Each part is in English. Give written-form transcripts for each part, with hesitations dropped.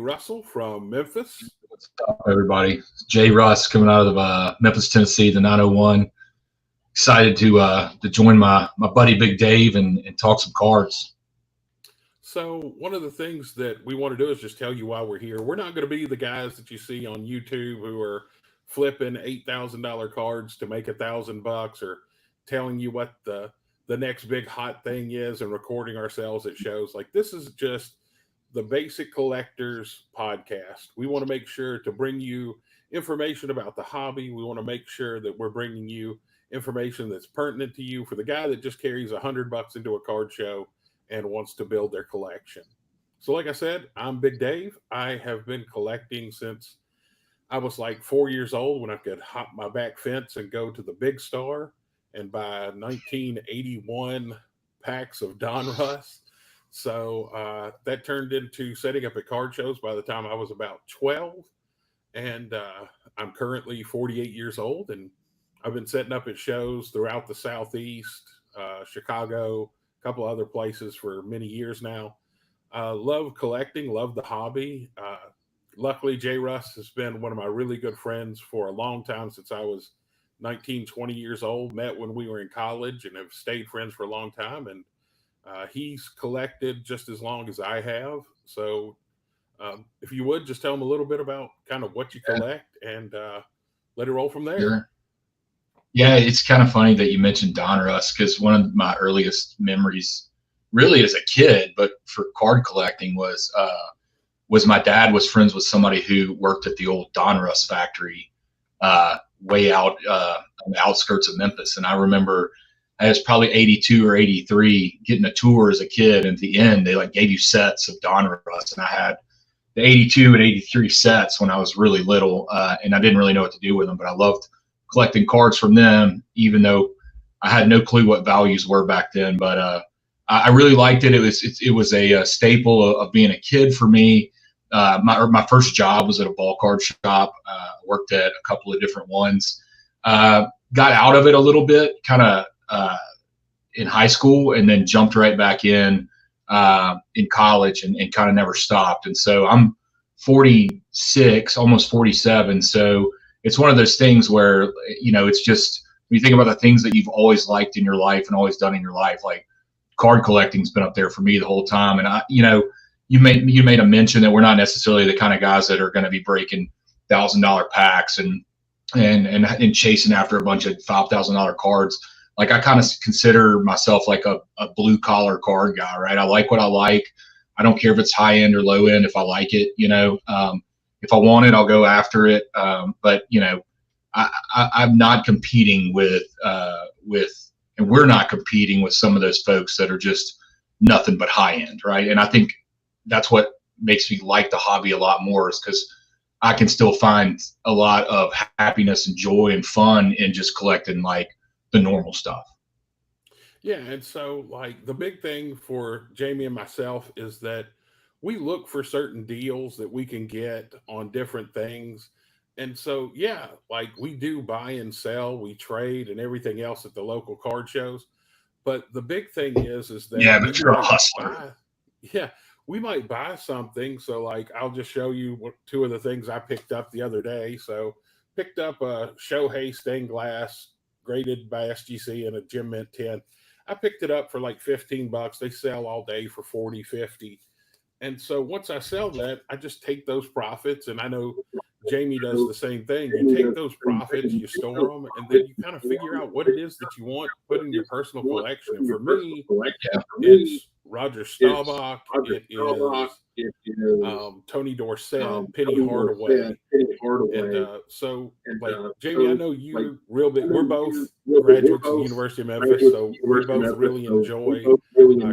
Russell from Memphis. What's up, everybody? Jay Russ coming out of Memphis, Tennessee, the 901. Excited to join my buddy Big Dave and talk some cards. So one of the things that we want to do is just tell you why we're here. We're not going to be the guys that you see on YouTube who are flipping $8,000 cards to make $1,000 or telling you what the next big hot thing is and recording ourselves at shows. Like, this is just the Basic Collectors podcast. We want to make sure to bring you information about the hobby. We want to make sure that we're bringing you information that's pertinent to you for the guy that just carries $100 into a card show and wants to build their collection. So like I said, I'm Big Dave. I have been collecting since I was like 4 years old, when I could hop my back fence and go to the Big Star and buy 1981 packs of Donruss. So that turned into setting up at card shows by the time I was about 12. And I'm currently 48 years old, and I've been setting up at shows throughout the Southeast, Chicago, a couple other places for many years now. Love collecting, love the hobby. Luckily, Jay Russ has been one of my really good friends for a long time, since I was 19, 20 years old. Met when we were in college and have stayed friends for a long time. And he's collected just as long as I have. So if you would, just tell him a little bit about kind of what you collect and let it roll from there. Sure. Yeah, it's kind of funny that you mentioned Donruss, because one of my earliest memories, really as a kid, but for card collecting, was my dad was friends with somebody who worked at the old Donruss factory way out on the outskirts of Memphis. And I remember I was probably 82 or 83 getting a tour as a kid. And at the end, they like gave you sets of Donruss. And I had the 82 and 83 sets when I was really little. And I didn't really know what to do with them, but I loved collecting cards from them, even though I had no clue what values were back then. But I really liked it. It was a staple of being a kid for me. My first job was at a ball card shop. Worked at a couple of different ones. Got out of it a little bit, kind of in high school, and then jumped right back in college, and kind of never stopped. And so I'm 46, almost 47. So it's one of those things where, it's just, when you think about the things that you've always liked in your life and always done in your life, like card collecting's been up there for me the whole time. And you made a mention that we're not necessarily the kind of guys that are going to be breaking $1,000 packs and chasing after a bunch of $5,000 cards. Like, I kind of consider myself like a blue collar card guy, right? I like what I like. I don't care if it's high end or low end. If I like it, if I want it, I'll go after it. But I'm not competing with, and we're not competing with some of those folks that are just nothing but high end, right? And I think that's what makes me like the hobby a lot more, is because I can still find a lot of happiness and joy and fun in just collecting like the normal stuff. Yeah, and so like the big thing for Jamie and myself is that we look for certain deals that we can get on different things. And so, yeah, like we do buy and sell, we trade and everything else at the local card shows. But the big thing is that yeah, but you're a hustler. We might buy something. So like, I'll just show you two of the things I picked up the other day. So picked up a Shohei stained glass graded by SGC and a Gem Mint 10. I picked it up for like $15. They sell all day for 40, 50. And so once I sell that, I just take those profits, and I know Jamie does the same thing. You take those profits, you store them, and then you kind of figure out what it is that you want to put in your personal collection. And for me, it's Roger Staubach, it is Tony Dorsett, Penny Hardaway. And so, like, Jamie, I know you real big. We're both graduates of the University of Memphis, so we both really enjoy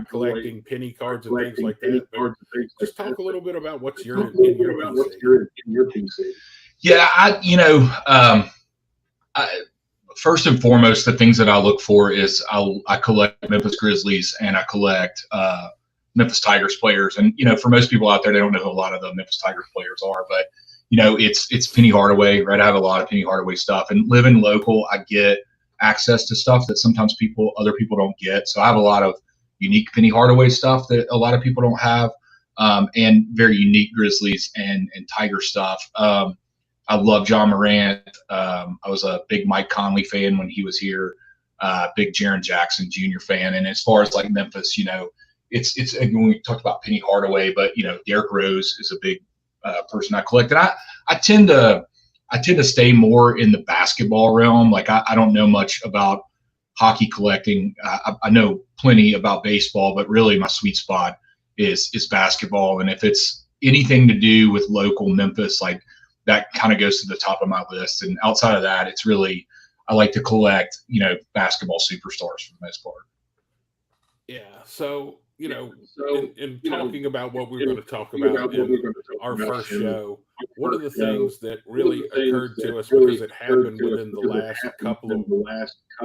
collecting penny cards and things like that. But just talk a little bit about what's in your PC. Yeah, first and foremost, the things that I look for is I collect Memphis Grizzlies and I collect Memphis Tigers players. And, for most people out there, they don't know who a lot of the Memphis Tigers players are, but, it's Penny Hardaway, right? I have a lot of Penny Hardaway stuff, and living local, I get access to stuff that sometimes other people don't get. So I have a lot of unique Penny Hardaway stuff that a lot of people don't have. and very unique Grizzlies and Tiger stuff. I love John Morant. I was a big Mike Conley fan when he was here. Big Jaren Jackson Jr. fan. And as far as like Memphis, it's when we talked about Penny Hardaway, but Derrick Rose is a big person I collect. And I tend to stay more in the basketball realm. Like I don't know much about hockey collecting. I know plenty about baseball, but really my sweet spot is basketball. And if it's anything to do with local Memphis, like that kind of goes to the top of my list. And outside of that, it's really, I like to collect, basketball superstars for the most part. Yeah. So, in talking about what we're going to talk about in our first show, one of the things that really occurred to us because it happened within the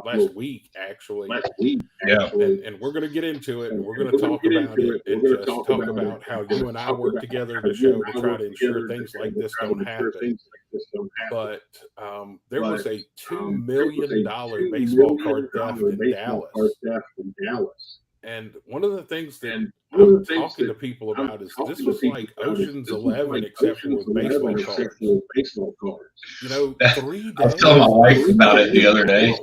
last week, actually. Yeah. And we're going to get into it, and we're going to talk about it, and just talk about how you and I work together in the show to try to ensure things like this don't happen. But there was a $2 million baseball card theft in Dallas. And one of the things that I'm talking to people about is this was like Ocean's 11, except for with baseball cards. 3 days. I was telling my wife about it the other day.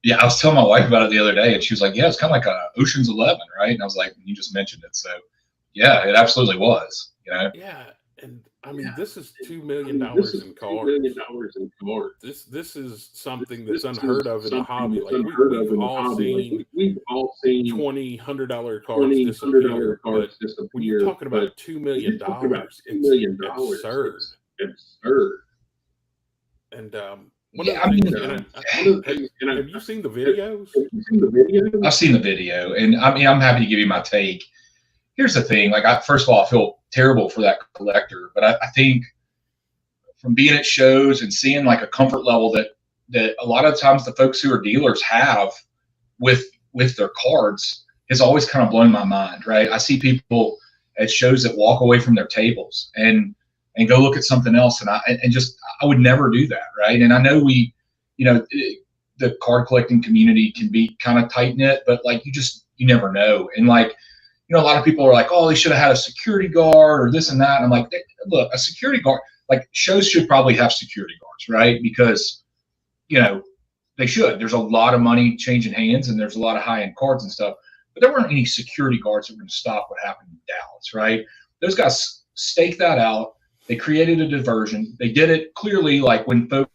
Yeah, I was telling my wife about it the other day, and she was like, "Yeah, it's kind of like a Ocean's 11, right?" And I was like, "You just mentioned it, so yeah, it absolutely was." Yeah, and I mean, this is $2 million in cards. This is something that's unheard of in the hobby. Like we've all seen $20, $100 cards disappear. But when you're talking about $2 million, it's absurd. And have you seen the videos? I've seen the video, and I'm happy to give you my take. Here's the thing. Like, first of all, I feel terrible for that collector, but I think from being at shows and seeing like a comfort level that a lot of times the folks who are dealers have with their cards has always kind of blown my mind, right? I see people at shows that walk away from their tables and go look at something else, and I would never do that, right? And I know the card collecting community can be kind of tight knit, but like you never know. And like, a lot of people are like, oh, they should have had a security guard or this and that. And I'm like, look, a security guard, like shows should probably have security guards, right? Because, they should. There's a lot of money changing hands, and there's a lot of high-end cards and stuff. But there weren't any security guards that were going to stop what happened in Dallas, right? Those guys staked that out. They created a diversion. They did it clearly, like when the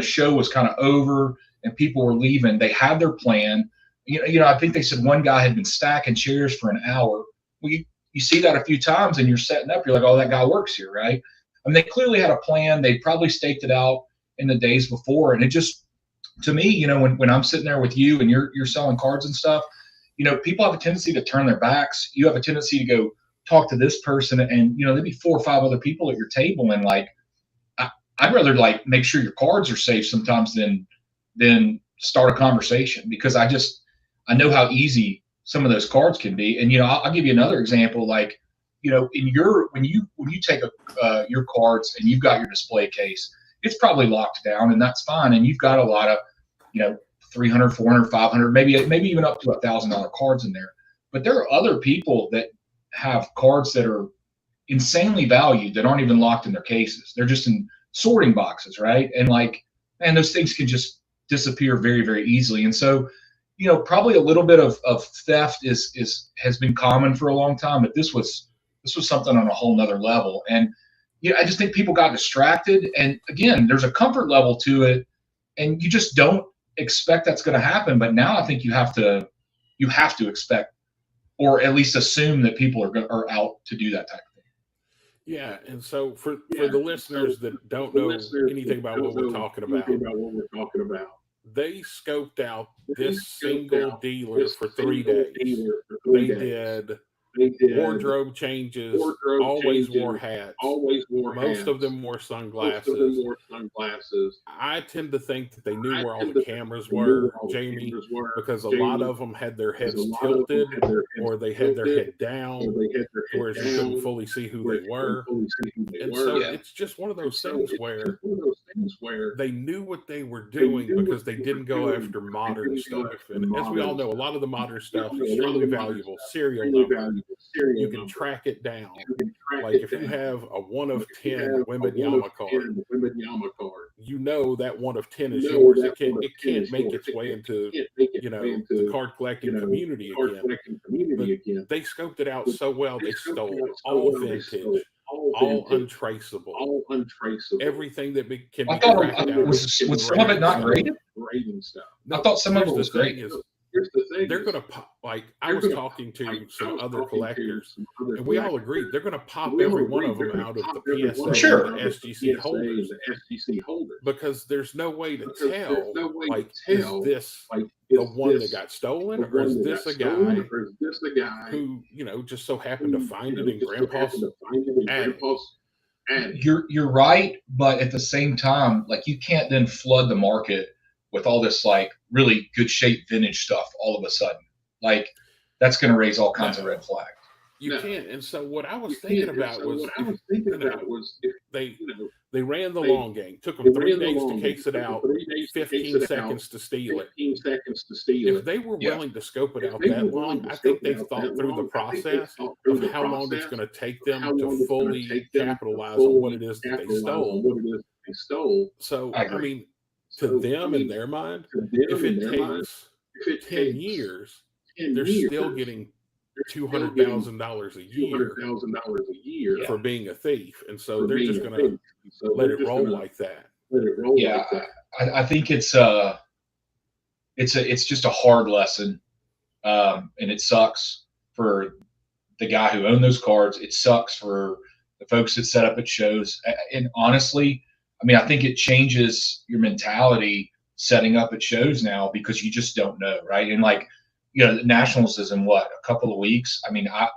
show was kind of over and people were leaving, they had their plan. I think they said one guy had been stacking chairs for an hour. Well, you see that a few times, and you're setting up. You're like, oh, that guy works here, right? I mean, they clearly had a plan. They probably staked it out in the days before, and it just, to me, when I'm sitting there with you and you're selling cards and stuff, people have a tendency to turn their backs. You have a tendency to go talk to this person, and there'd be 4 or 5 other people at your table, and like, I'd rather like make sure your cards are safe sometimes than start a conversation, because I know how easy some of those cards can be. And, I'll give you another example. Like, when you take your cards and you've got your display case, it's probably locked down, and that's fine. And you've got a lot of, $300, $400, $500, maybe even up to $1,000 cards in there. But there are other people that have cards that are insanely valued that aren't even locked in their cases. They're just in sorting boxes, right? And like, man, those things can just disappear very, very easily. And so, probably a little bit of theft has been common for a long time, but this was something on a whole nother level. And I just think people got distracted. And again, there's a comfort level to it, and you just don't expect that's going to happen. But now I think you have to expect, or at least assume, that people are out to do that type of thing. Yeah, and so for the listeners that don't know anything about what we're talking about, they scoped out this single dealer for 3 days. They did wardrobe changes, always wore hats. Most of them wore sunglasses. I tend to think that they knew where all the cameras were, Jamie, because a lot of them had their heads tilted, or they had their head down, whereas you couldn't fully see who they were. And so it's just one of those things where they knew what they were doing because they didn't go after modern stuff. And as we all know, a lot of the modern stuff is extremely valuable. Serial number, you can track it down. Like if you have a 1 of 10 Wembanyama card, you know that 1 of 10 is yours. It can't make its way into the card collecting community again. But they scoped it out so well. They stole all vintage, all untraceable, everything that can be tracked down. Was some of it not graded? I thought some of it was great. Here's the thing: they're going to pop. Like I was talking to some other collectors, and we all agreed they're going to pop every one of them out of the PSA, sure, the SGC holders, because there's no way to tell. Like, is this the one that got stolen, or is this a guy who just so happened to find it in Grandpa's attic? You're right, but at the same time, like you can't then flood the market with all this like really good shape vintage stuff all of a sudden. Like that's going to raise all kinds of red flags. You can't. And so what I was thinking about was they ran the long game. Took them 3 days to case it out, 15 seconds to steal it. If they were willing to scope it out that long, I think they've thought through the process of how long it's going to take them to fully capitalize on what it is that they stole. So, I mean, to them, in their mind, if it takes 10 years, they're still getting $200,000 a year for being a thief, and so they're just going to let it roll like that. Yeah, I think it's just a hard lesson, and it sucks for the guy who owned those cards. It sucks for the folks that set up at shows, and honestly, I mean, I think it changes your mentality setting up at shows now because you just don't know, right? And like, the Nationals is in a couple of weeks. I mean, I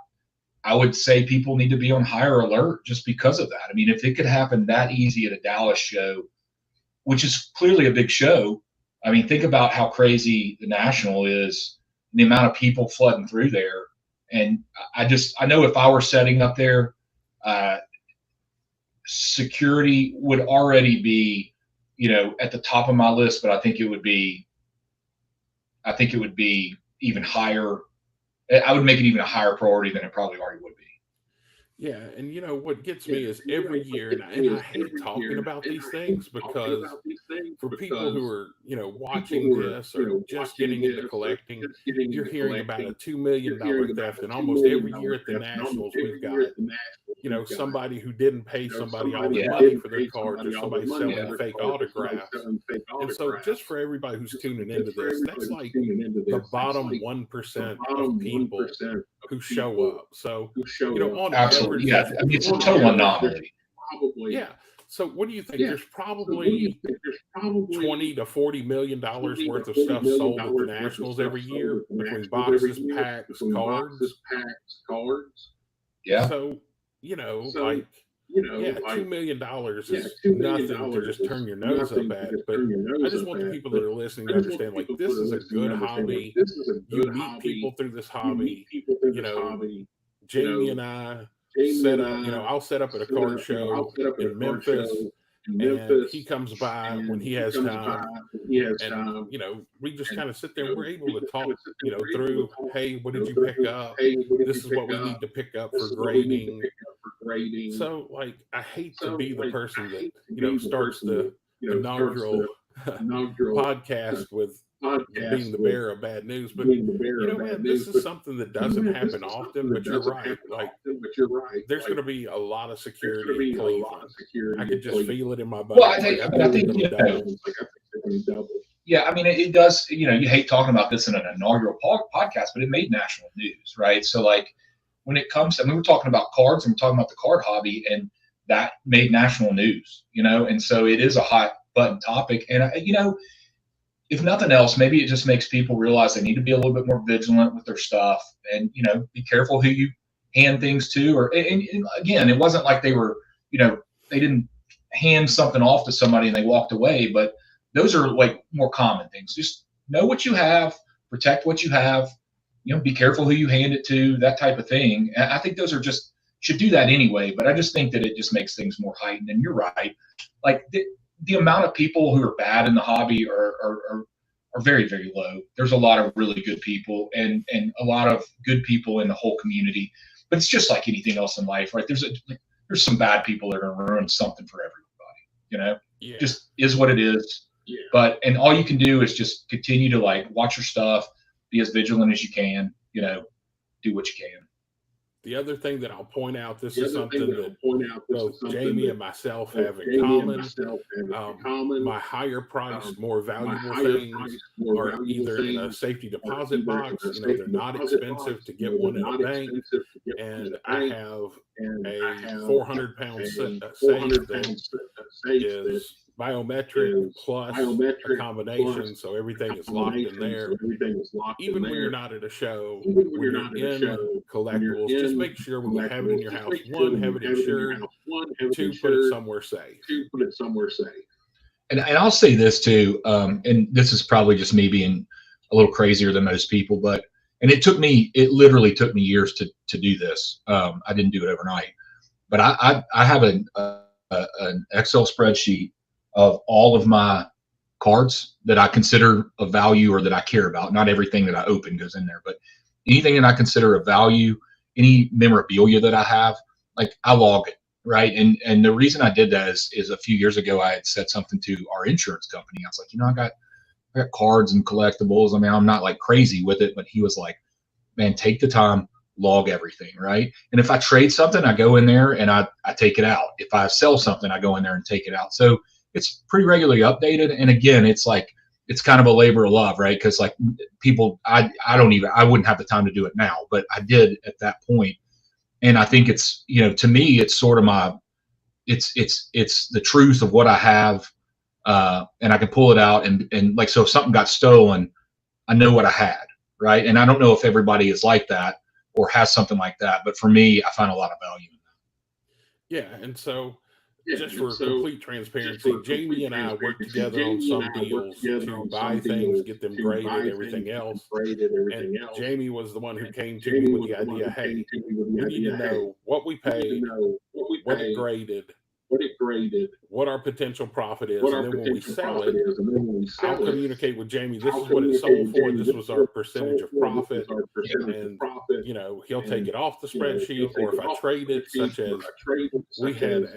would say people need to be on higher alert just because of that. I mean, if it could happen that easy at a Dallas show, which is clearly a big show, I mean, think about how crazy the National is, the amount of people flooding through there. And I know if I were setting up there, security would already be, at the top of my list, but I think it would be even higher. I would make it even a higher priority than it probably already would be. Yeah, and what gets me is every year, and I hate talking about these things because for people who are watching this or just getting into collecting, you're hearing about a $2 million theft, and almost every year at the Nationals we've got somebody who didn't pay somebody all the money for their cards, or somebody selling fake autographs. And so just for everybody who's tuning into this, that's like the bottom 1% of people who show up. So on absolutely, yeah, I mean, it's a total anomaly. Yeah. So what do you think? There's probably $20 to $40 million worth of stuff sold at the Nationals every year between boxes, packs, cards. Yeah. So $2 million is nothing to just turn your nose up at. But I just want the people that are listening to understand, like, this is a good hobby. You meet people through this hobby. Jamie and I set up, I'll set up at a card show in Memphis, and he comes by when he has time. And, we just kind of sit there and we're able to talk, through, hey, what did you pick up? This is what we need to pick up for grading. So, like, I hate to be the person that, starts the inaugural podcast with being the bearer of bad news, but man, this is something that doesn't happen often. But you're right. Like, there's going to be a lot of security in Cleveland. I could just feel it in my body. Well, I think yeah, I mean, it does. You hate talking about this in an inaugural podcast, but it made national news, right? So, like, when it comes to, we're talking about cards and we're talking about the card hobby, and that made national news, and so it is a hot button topic. And if nothing else, maybe it just makes people realize they need to be a little bit more vigilant with their stuff, and be careful who you hand things to. Or and again, it wasn't like they were, they didn't hand something off to somebody and they walked away, but those are like more common things. Just know what you have, protect what you have, be careful who you hand it to, that type of thing. And I think those are should do that anyway, but I just think that it just makes things more heightened. And you're right. Like the amount of people who are bad in the hobby are very, very low. There's a lot of really good people and a lot of good people in the whole community. But it's just like anything else in life, right? There's some bad people that are going to ruin something for everybody. Yeah. Just is what it is. Yeah. And all you can do is just continue to like watch your stuff, be as vigilant as you can, do what you can. The other thing that I'll point out, this is something that both Jamie and myself have in common. My higher priced, more valuable things are either in a safety deposit box. They're not expensive to get one in a bank. And I have a 400-pound safe that is biometric plus a combination, so everything is locked in there. Even when you're not at a show, when you're in collectibles, just make sure when you have it in your house, one, have it insured, two, put it somewhere safe. And I'll say this too, and this is probably just me being a little crazier than most people, and it literally took me years to do this. I didn't do it overnight, but I have an Excel spreadsheet of all of my cards that I consider of value or that I care about. Not everything that I open goes in there, but anything that I consider of value, any memorabilia that I have, like I log it, right? And the reason I did that is a few years ago I had said something to our insurance company. I was like, I got cards and collectibles. I mean, I'm not like crazy with it, but he was like, man, take the time, log everything, right? And if I trade something, I go in there and I take it out. If I sell something, I go in there and take it out. So it's pretty regularly updated. And again, it's kind of a labor of love, right? Because like people, I wouldn't have the time to do it now, but I did at that point. And I think it's, to me, it's sort of it's the truth of what I have. And I can pull it out and like, so if something got stolen, I know what I had, right? And I don't know if everybody is like that or has something like that, but for me, I find a lot of value in that. Yeah. And so just for complete transparency, Jamie and I worked together on some deals to buy things, get them graded, everything else. And Jamie was the one who came to me with the idea, hey, we need to know what we paid, what it graded, what our potential profit is, and then when we sell it, I'll communicate with Jamie, this is what it sold for, this was our percentage of profit, and he'll take it off the spreadsheet, or if I trade it, such as we had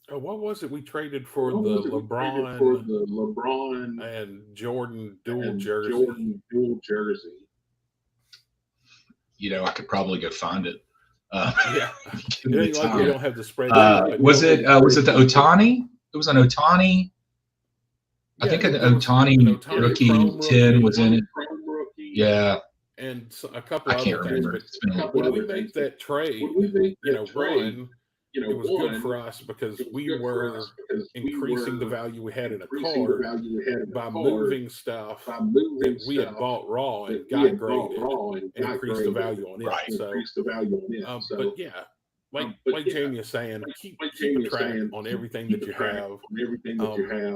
what was it we traded for the LeBron and Jordan dual jersey? I could probably go find it. Yeah, it ain't like we don't have the spread. Was it the Ohtani? It was an Ohtani. I think an Ohtani rookie 10 was in it. Yeah, and a couple. I can't remember. When we make that trade, one, it was good for us because we were increasing the value we had in a card by moving stuff that we had bought raw and got graded and increased the value on it. Right. So, but yeah, like Jamie is saying, keep a track on everything that you have.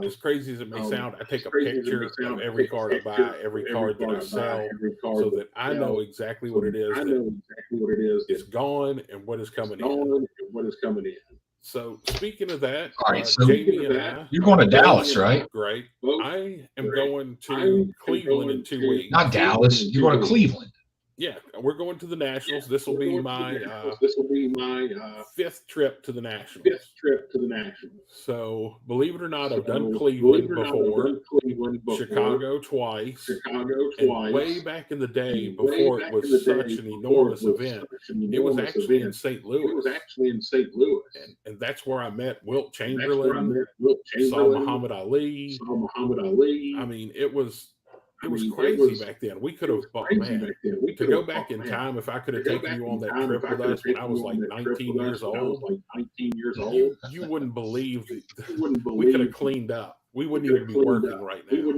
As crazy as it may sound, I take a picture of every card I buy, every card that I sell, so that I know exactly what it is that is gone and what is coming in. So speaking of that, all right, so Jamie and I, you're going to Dallas, right? Great. I am going to Cleveland in 2 weeks. Not Dallas. You're going to Cleveland. Yeah, we're going to the Nationals. This will be my fifth trip to the Nationals. So, believe it or not, I've done Cleveland before, Chicago twice, and way back in the day, before it was such an enormous event, it was actually in St. Louis. And that's where I met Wilt Chamberlain, saw Muhammad Ali. I mean, it was crazy back then. We could have, to go back in time, if I could have taken you on that trip with us when I was like 19 years old, you wouldn't believe that we could have cleaned up. We wouldn't even be working right now.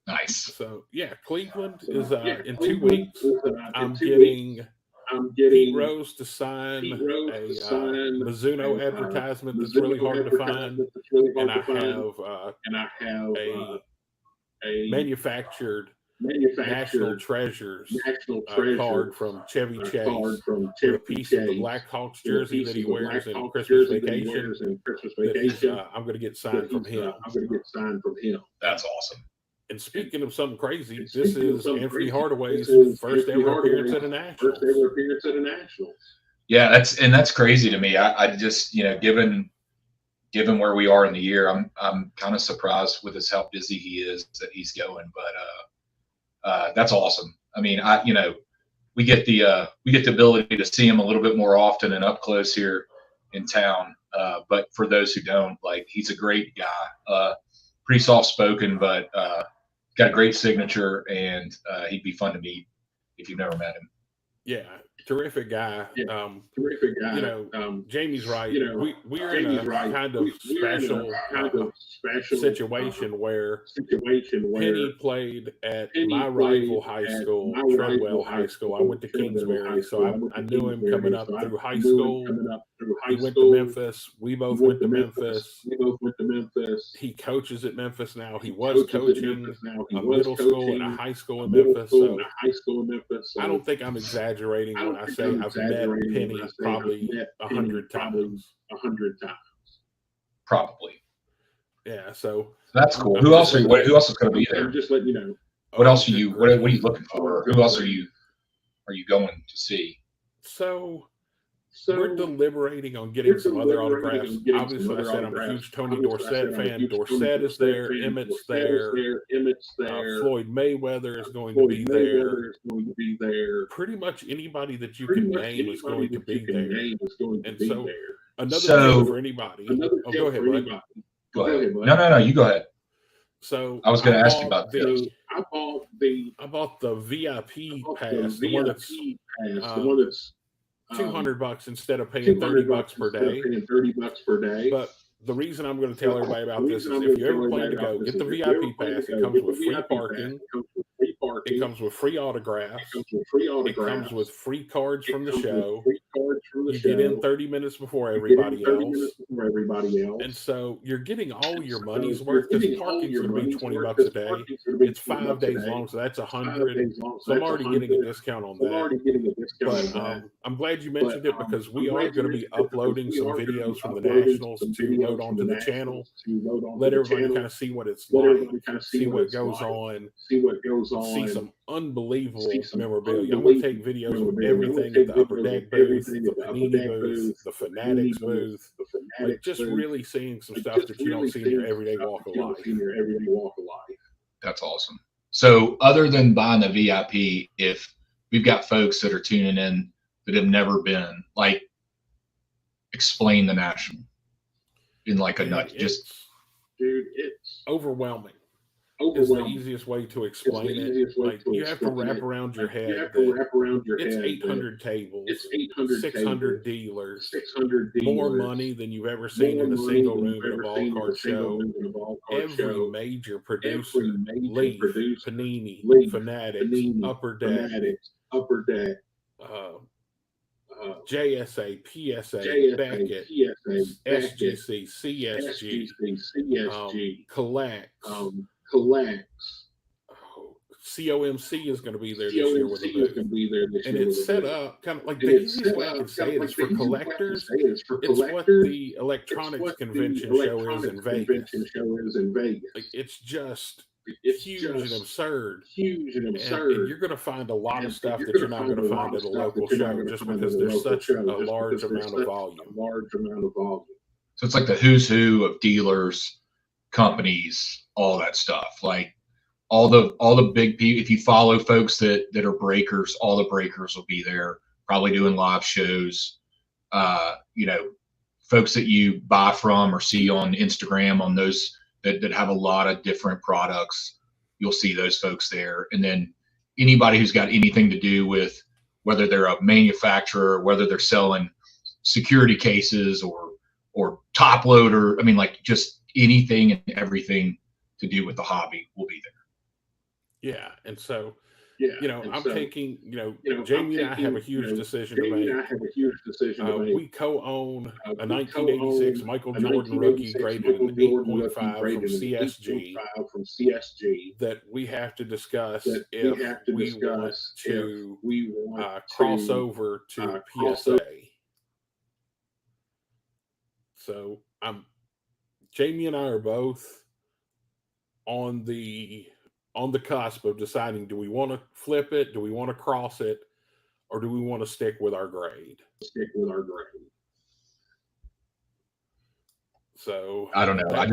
Nice. So, yeah, Cleveland is in 2 weeks. I'm getting Pete Rose to sign a Mizuno advertisement that's really hard to find. And I have a manufactured National Treasures card from Chevy Chase with a piece of the Blackhawks jersey that he wears in Christmas Vacation. I'm going to get signed from him. That's awesome. And speaking of something crazy, this is Anthony Hardaway's first ever appearance at a Nationals. Yeah, that's crazy to me. I just, given where we are in the year, I'm kind of surprised with how busy he is that he's going. But that's awesome. I mean, we get the ability to see him a little bit more often and up close here in town. But for those who don't, he's a great guy. Pretty soft spoken, but got a great signature, and he'd be fun to meet if you've never met him. Yeah, terrific guy. Jamie's right. We're in a kind of special situation where Penny played at my rival high school, Treadwell High School. I went to Kingsbury, so I knew him coming up through high school. He went to Memphis. We both went to Memphis. He coaches at Memphis now. He was coaching a middle school and a high school in Memphis. So I don't think I'm exaggerating when I say I've met Penny probably 100 times. Probably. Yeah. So that's cool. Who else is going to be there? Just letting you know. What else are you? What are you looking for? Who else are you going to see? So we're deliberating on getting some other autographs. Obviously, I said I'm a huge Tony Dorsett fan. Dorsett is there. Emmett's there. Floyd Mayweather is going to be there. Pretty much anybody that you can name is going to be there. And so another deal for anybody. Oh, go ahead, bud. Go ahead. No. You go ahead. So I was going to ask you about this. I bought the VIP pass, the one that's $200 instead of paying $30 per day. But the reason I'm going to tell everybody about this is if you ever plan to go, get the VIP pass. It comes with free parking. It comes with free autographs. It comes with free cards from the show. You get in 30 minutes before everybody else. And so you're getting all your money's worth because parking's going to be $20 a day. It's 5 days long, so that's $100. So I'm already getting a discount on that. But I'm glad you mentioned it because we are going to be uploading some videos from the Nationals to load onto the channel. Let everybody kind of see what it's like, see what goes on, see some unbelievable memorabilia. I'm going to take videos of everything at the Upper Deck booth, the Panini booth, the Fanatics booth, just really seeing some stuff that you don't see in your everyday walk of life. That's awesome. So other than buying the VIP, if we've got folks that are tuning in that have never been, explain the National in a nut. Just, dude, it's overwhelming. Is the easiest way to explain it. You have to wrap around your head. It's 800 tables, 600 dealers, more money than you've ever seen in a single room at a ball card show. Every major producer, Leaf, Panini, Fanatics, Upper Deck, JSA, PSA, Beckett, SGC, CSG, Collects. COMC is going to be there this year with a booth. And it's set up kind of like the easiest way I can say it is for collectors. It's what the electronics convention show is in Vegas. It's just huge and absurd. And you're going to find a lot of stuff that you're not going to find at a local show just because there's such a large amount of volume. So it's like the who's who of dealers, companies, all that stuff. All the big people. If you follow folks that are breakers, all the breakers will be there, probably doing live shows. Folks that you buy from or see on Instagram on those that have a lot of different products, you'll see those folks there. And then anybody who's got anything to do with whether they're a manufacturer, whether they're selling security cases or top loader, just anything and everything to do with the hobby will be there. Yeah. And so I'm taking, Jamie and I have a huge decision to make. We co-own a 1986 Michael Jordan rookie graded an 8.5 from CSG that we have to discuss if we want to cross over to PSA. So Jamie and I are both on the cusp of deciding, do we want to flip it, do we want to cross it, or do we want to stick with our grade? So I don't know. I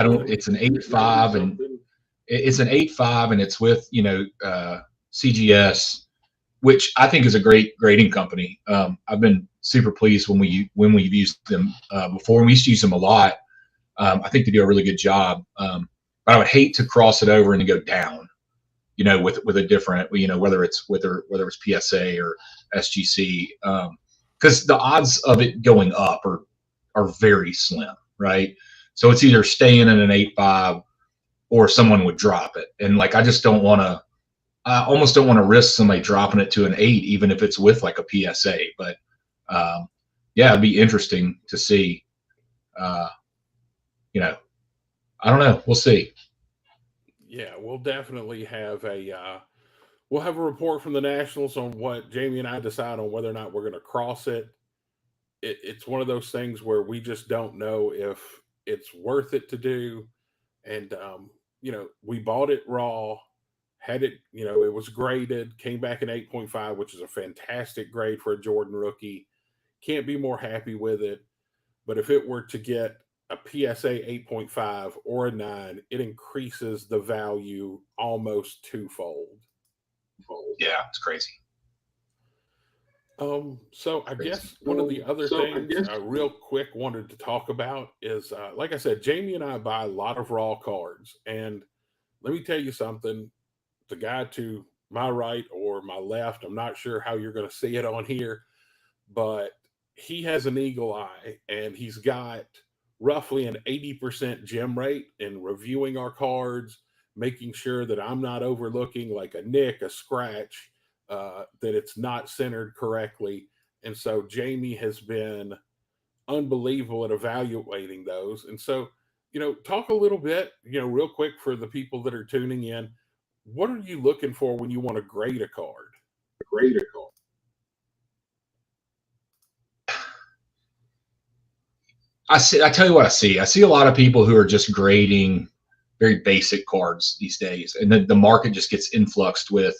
don't. It's an 8.5 and it's an 8.5 and it's with CGS, which I think is a great grading company. I've been super pleased when we've used them before. And we used to use them a lot. I think they do a really good job. But I would hate to cross it over and go down, with a different, whether it's PSA or SGC, because the odds of it going up are very slim, right? So it's either staying at an 8.5 or someone would drop it, and I just don't want to. I almost don't want to risk somebody dropping it to an 8, even if it's with like a PSA. But it'd be interesting to see. I don't know. We'll see. Yeah, we'll definitely have a report from the Nationals on what Jamie and I decide on whether or not we're going to cross it. It's one of those things where we just don't know if it's worth it to do. And, we bought it raw, had it, it was graded, came back in 8.5, which is a fantastic grade for a Jordan rookie. Can't be more happy with it. But if it were to get a PSA 8.5 or a 9, it increases the value almost twofold. Yeah, it's crazy. So I guess one of the other things I real quick wanted to talk about is, like I said, Jamie and I buy a lot of raw cards. And let me tell you something, the guy to my right or my left, I'm not sure how you're going to see it on here, but he has an eagle eye and he's got roughly an 80% gem rate in reviewing our cards, making sure that I'm not overlooking like a nick, a scratch, that it's not centered correctly. And so Jamie has been unbelievable at evaluating those. And so, talk a little bit, real quick for the people that are tuning in. What are you looking for when you want to grade a card? I tell you what I see. I see a lot of people who are just grading very basic cards these days, and then the market just gets influxed with,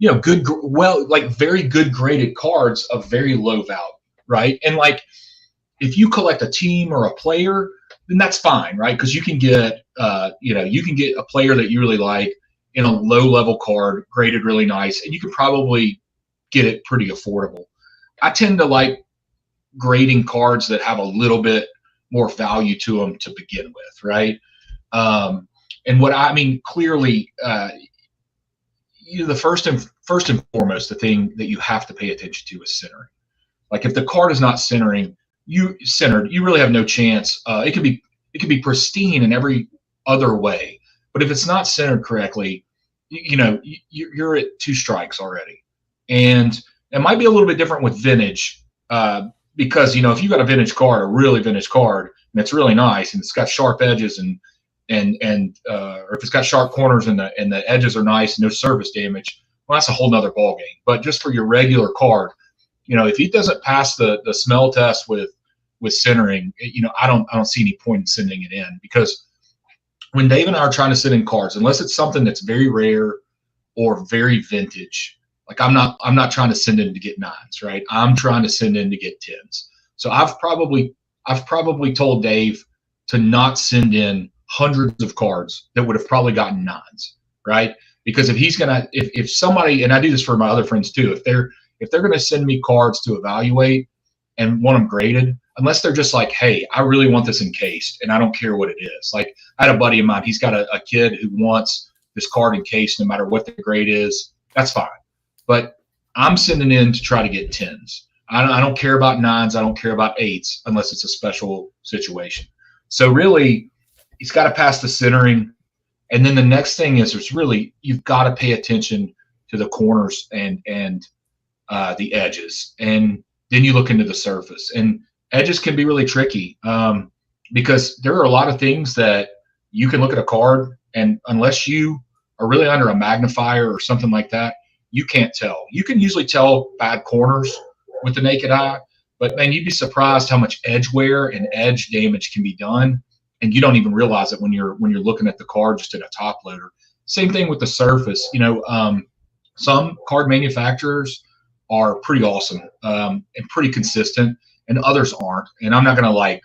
very good graded cards of very low value, right? And if you collect a team or a player, then that's fine, right? Because you can get, a player that you really like in a low level card, graded really nice, and you can probably get it pretty affordable. I tend to like grading cards that have a little bit more value to them to begin with, right? And what I mean, clearly, the first and foremost, the thing that you have to pay attention to is centering. Like if the card is not centered, you really have no chance. It could be pristine in every other way, but if it's not centered correctly, you're at 2 strikes already. And it might be a little bit different with vintage. Because if you got a vintage card, a really vintage card, and it's really nice, and it's got sharp edges, or if it's got sharp corners and the edges are nice and no surface damage, well, that's a whole nother ballgame. But just for your regular card, if it doesn't pass the smell test with centering, I don't see any point in sending it in, because when Dave and I are trying to send in cards, unless it's something that's very rare or very vintage. Like I'm not trying to send in to get 9s, right? I'm trying to send in to get 10s. So I've probably told Dave to not send in hundreds of cards that would have probably gotten 9s, right? Because if somebody, and I do this for my other friends too, if they're gonna send me cards to evaluate and want them graded, unless they're just like, hey, I really want this encased and I don't care what it is. Like I had a buddy of mine, he's got a kid who wants this card encased no matter what the grade is, that's fine. But I'm sending in to try to get 10s. I don't care about 9s. I don't care about 8s unless it's a special situation. So really, he's got to pass the centering. And then the next thing is you've got to pay attention to the corners and the edges, and then you look into the surface. And edges can be really tricky because there are a lot of things that you can look at a card, and unless you are really under a magnifier or something like that, you can't tell. You can usually tell bad corners with the naked eye, but man, you'd be surprised how much edge wear and edge damage can be done, and you don't even realize it when you're looking at the card just at a top loader. Same thing with the surface. Some card manufacturers are pretty awesome and pretty consistent, and others aren't. And I'm not going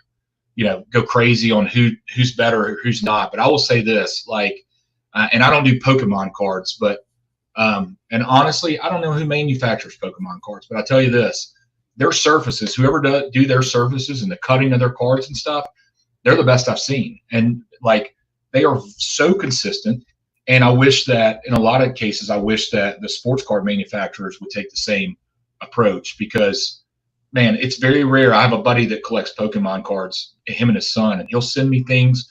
to go crazy on who's better or who's not. But I will say this, and I don't do Pokemon cards, but and honestly, I don't know who manufactures Pokemon cards, but I'll tell you this: their surfaces, whoever do their surfaces and the cutting of their cards and stuff, they're the best I've seen. And they are so consistent. And I wish that in a lot of cases, the sports card manufacturers would take the same approach, because, man, it's very rare. I have a buddy that collects Pokemon cards, him and his son, and he'll send me things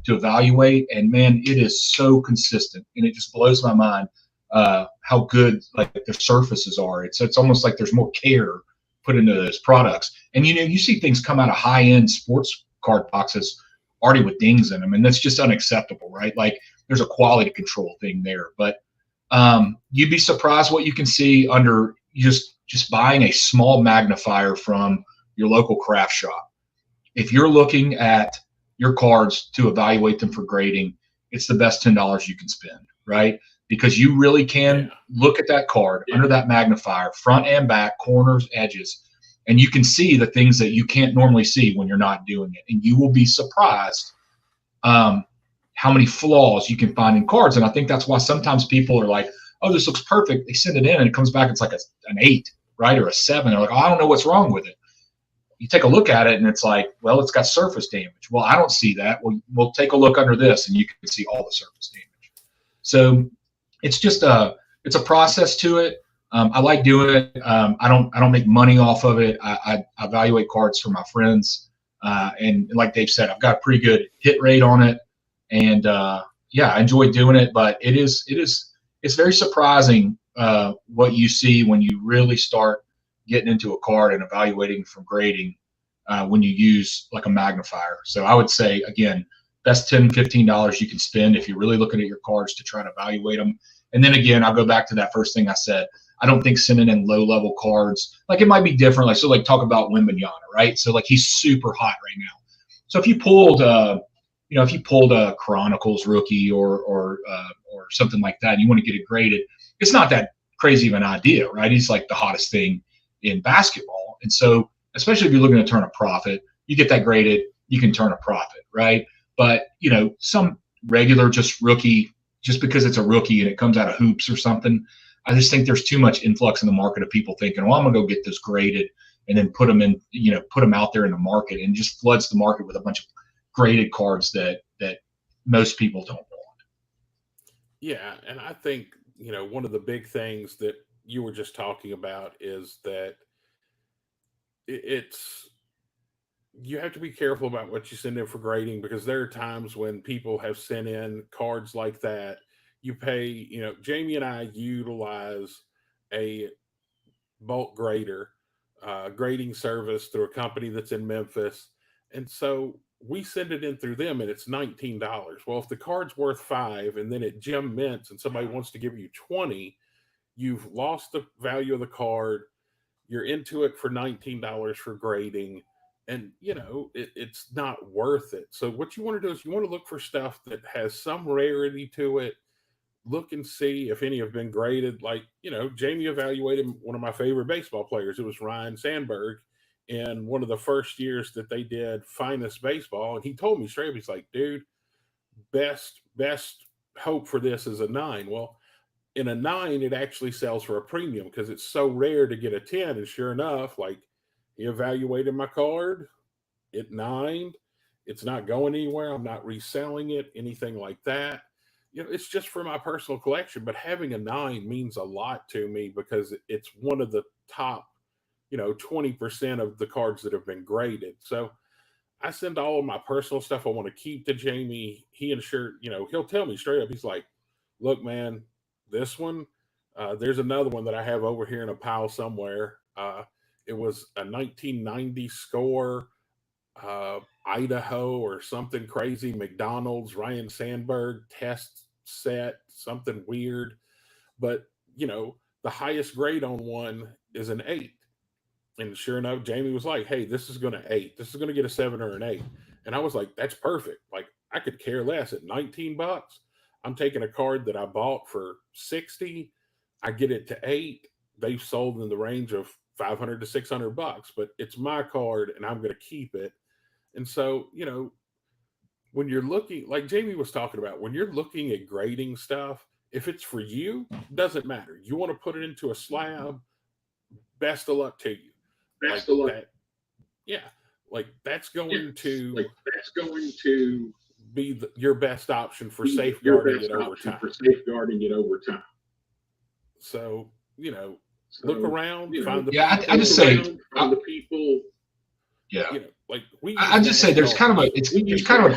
to evaluate. And, man, it is so consistent. And it just blows my mind how good their surfaces are. It's almost like there's more care put into those products. And, you see things come out of high-end sports card boxes already with dings in them, and that's just unacceptable, right? There's a quality control thing there. But you'd be surprised what you can see under just buying a small magnifier from your local craft shop. If you're looking at your cards to evaluate them for grading, it's the best $10 you can spend, right? Because you really can look at that card under that magnifier, front and back, corners, edges, and you can see the things that you can't normally see when you're not doing it. And you will be surprised how many flaws you can find in cards. And I think that's why sometimes people are like, oh, this looks perfect. They send it in and it comes back, it's like an 8, right? Or a 7. They're like, oh, I don't know what's wrong with it. You take a look at it and it's like, well, it's got surface damage. Well, I don't see that. We'll take a look under this and you can see all the surface damage. So it's just it's a process to it. I like doing it. I don't make money off of it. I evaluate cards for my friends. And like Dave said, I've got a pretty good hit rate on it. And I enjoy doing it, but it's very surprising what you see when you really start getting into a card and evaluating from grading when you use a magnifier. So I would say, again, best $10, $15 you can spend if you're really looking at your cards to try to evaluate them. And then again, I'll go back to that first thing I said. I don't think sending in low-level cards, it might be different. Talk about Wembanyama, right? So he's super hot right now. So if you pulled a Chronicles rookie or something like that, and you want to get it graded, it's not that crazy of an idea, right? He's the hottest thing in basketball. And so, especially if you're looking to turn a profit, you get that graded, you can turn a profit, right? But, some regular just rookie, just because it's a rookie and it comes out of hoops or something, I just think there's too much influx in the market of people thinking, well, I'm going to go get this graded and then put them out there in the market, and just floods the market with a bunch of graded cards that most people don't want. Yeah, and I think one of the big things that you were just talking about is that it's you have to be careful about what you send in for grading, because there are times when people have sent in cards like that. You pay, Jamie and I utilize a bulk grader grading service through a company that's in Memphis, and so we send it in through them, and it's $19. Well, if the card's worth $5 and then it gem mints and somebody wants to give you 20, you've lost the value of the card. You're into it for $19 for grading, and it's not worth it. So what you want to do is you want to look for stuff that has some rarity to it. Look and see if any have been graded. Jamie evaluated one of my favorite baseball players. It was Ryan Sandberg in one of the first years that they did Finest Baseball. And he told me straight up, he's like, dude, best hope for this is a 9. Well, in a 9, it actually sells for a premium because it's so rare to get a 10. And sure enough, he evaluated my card, it 9'd. It's not going anywhere. I'm not reselling it, anything like that. It's just for my personal collection, but having a 9 means a lot to me because it's one of the top, 20% of the cards that have been graded. So I send all of my personal stuff I want to keep to Jamie. He he'll tell me straight up, he's like, look, man, this one, There's another one that I have over here in a pile somewhere. It was a 1990 score, Idaho or something crazy, McDonald's, Ryan Sandberg test set, something weird. But, the highest grade on one is an 8. And sure enough, Jamie was like, "Hey, this is going to 8. This is going to get a 7 or an 8." And I was like, "That's perfect. Like, I could care less at 19 bucks. I'm taking a card that I bought for 60. I get it to 8. They've sold in the range of 500 to 600 bucks, but it's my card and I'm going to keep it." And so, when you're looking, like Jamie was talking about, when you're looking at grading stuff, if it's for you, doesn't matter. You want to put it into a slab, best of luck to you. Best of luck. Yeah, like that's going to be your best option for safeguarding it over time. So, look around, find the people. I just say the people. Yeah, I just say there's kind of an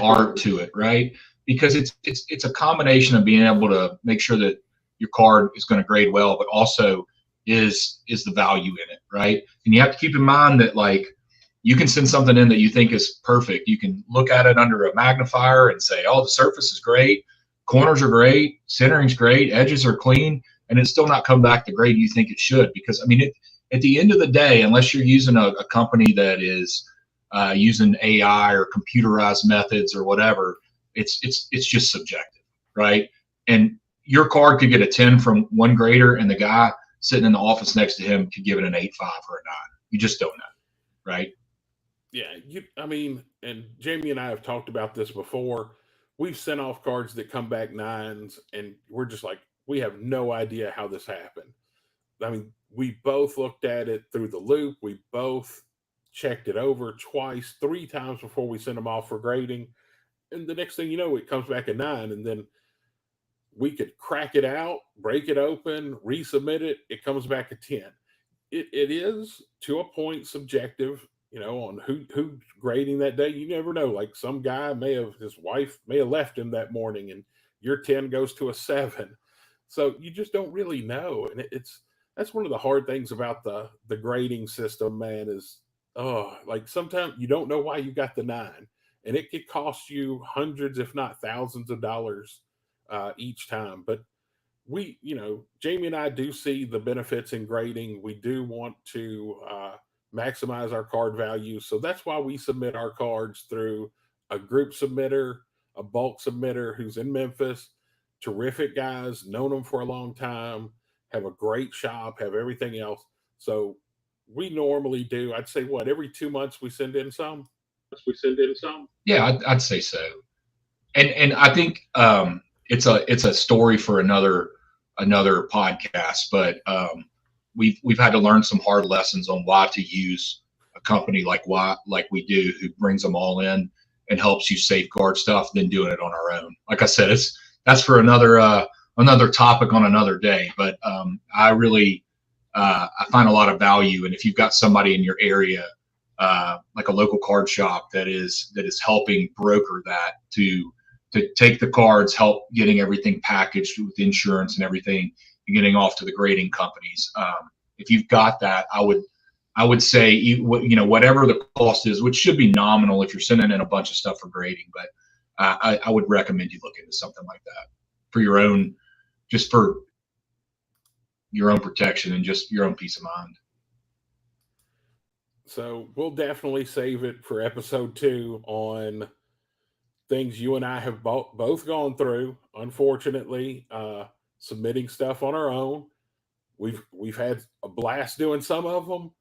art to it, right? Because it's a combination of being able to make sure that your card is going to grade well, but also is the value in it, right? And you have to keep in mind that, like, you can send something in that you think is perfect. You can look at it under a magnifier and say, "Oh, the surface is great, corners are great, centering's great, edges are clean," and it's still not come back the grade you think it should. Because, I mean, at the end of the day, unless you're using a company that is using AI or computerized methods or whatever, it's just subjective, right? And your card could get a 10 from one grader, and the guy sitting in the office next to him could give it an 8.5 or a 9. You just don't know, right? Yeah, and Jamie and I have talked about this before. We've sent off cards that come back 9s, and we're just like, we have no idea how this happened. I mean, we both looked at it through the loop. We both checked it over twice, 3 times before we sent them off for grading. And the next thing you know, it comes back a 9, and then we could crack it out, break it open, resubmit it. It comes back a 10. It is to a point subjective, on who's grading that day. You never know. Like, some guy his wife may have left him that morning, and your 10 goes to a 7. So you just don't really know. And that's one of the hard things about the grading system, man, is like sometimes you don't know why you got the 9, and it could cost you hundreds, if not thousands of dollars each time. But Jamie and I do see the benefits in grading. We do want to maximize our card value. So that's why we submit our cards through a group submitter, a bulk submitter who's in Memphis. Terrific guys, known them for a long time, have a great shop, have everything else. So we normally do, I'd say, every 2 months we send in some? Yeah, I'd say so. And I think it's a story for another podcast, but we've had to learn some hard lessons on why to use a company like we do, who brings them all in and helps you safeguard stuff, than doing it on our own. Like I said, that's for another topic on another day. But I really I find a lot of value, and if you've got somebody in your area, like a local card shop that is helping broker that to take the cards, help getting everything packaged with insurance and everything, and getting off to the grading companies. If you've got that, I would say, whatever the cost is, which should be nominal if you're sending in a bunch of stuff for grading, but I would recommend you look into something like that for your own protection and just your own peace of mind. So we'll definitely save it for episode 2 on things you and I have both gone through. Unfortunately, submitting stuff on our own. We've had a blast doing some of them,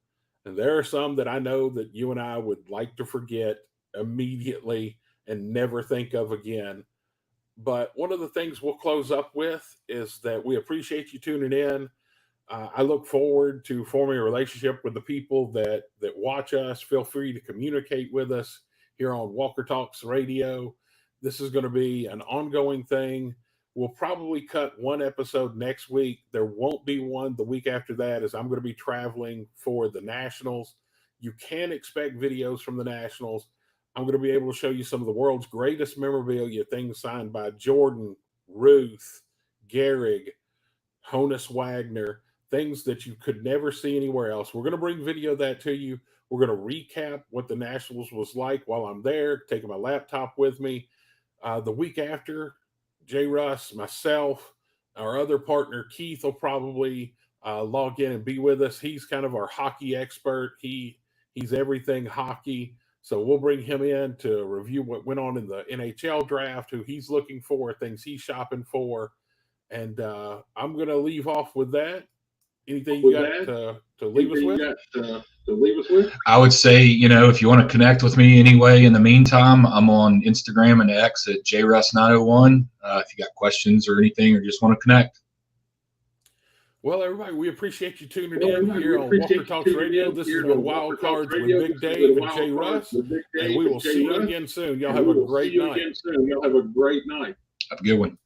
and there are some that I know that you and I would like to forget immediately and never think of again. But one of the things we'll close up with is that we appreciate you tuning in. I look forward to forming a relationship with the people that watch us. Feel free to communicate with us here on Walker Talks Radio. This is going to be an ongoing thing. We'll probably cut one episode next week. There won't be one the week after that, as I'm going to be traveling for the Nationals. You can expect videos from the Nationals. I'm going to be able to show you some of the world's greatest memorabilia, things signed by Jordan, Ruth, Gehrig, Honus Wagner, things that you could never see anywhere else. We're going to bring video of that to you. We're going to recap what the Nationals was like while I'm there, taking my laptop with me. The week after, Jay Russ, myself, our other partner, Keith, will probably log in and be with us. He's kind of our hockey expert. He's everything hockey. So we'll bring him in to review what went on in the NHL draft, who he's looking for, things he's shopping for. And I'm going to leave off with that. Anything you got to leave us with? I would say, if you want to connect with me anyway, in the meantime, I'm on Instagram and X at jruss901. If you got questions or anything or just want to connect. Well, everybody, we appreciate you tuning in here on Walker Talks Radio. This has been Wild Cards with Big Dave and Jay Russ, and we will see you again soon. Y'all have a great night. Have a good one.